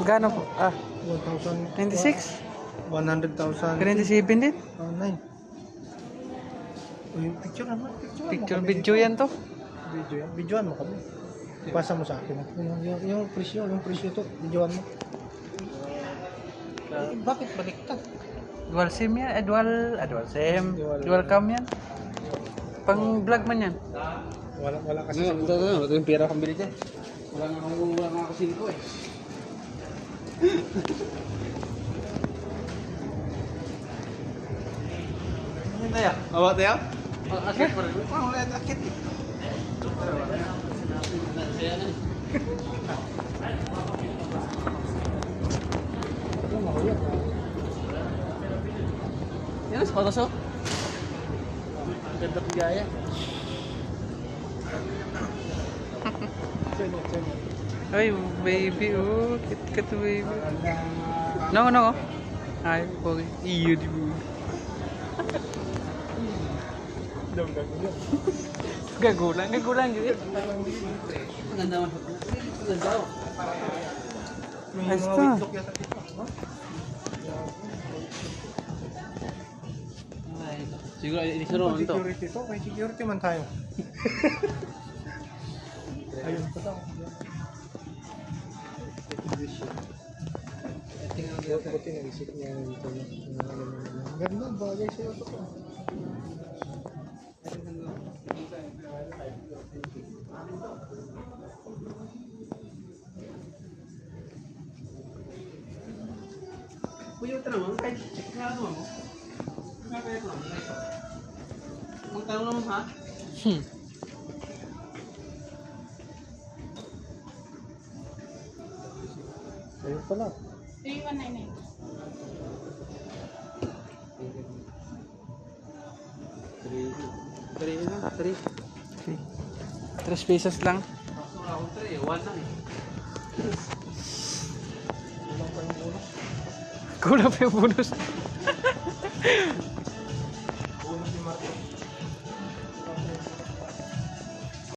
Gano po? 1,000. 96? 100,000. 97 din? 9. Uy, picture naman. Picture video yan to. Video yan. Videoan mo kami. Ipasa mo sa akin. Yung presyo to. Videoan mo. Bakit baliktad? Dual SIM yan. Dual SIM. Dual cam yan. Pang vlog man yan. Wala kasi sa Ito yung pera pambili dyan. Wala nga ako singko eh. Ano tayo? Awa tayo? Akit pa rin. Wala yung akit. Yan, sapatos oh. Ganda ng gaya. Ay, baby, oh. Kit baby. No. Ay, okay. Iyo, di ba? Gagulan gitu. Ganda man. Ganda oh. Ayos to. Siguro ini seru ito. security to. May security man tayo. Ayun pa daw. Buti nag-isip niya dito. Ganda, bagay sa'yo to. Kuya, ito naman. Kahit check na ako mo. Kaya ko naman. Ang tanong naman ha? Ayun pala. 3199. 3 pesos lang. Ako 3, 1 lang eh. Kulang pa yung bonus.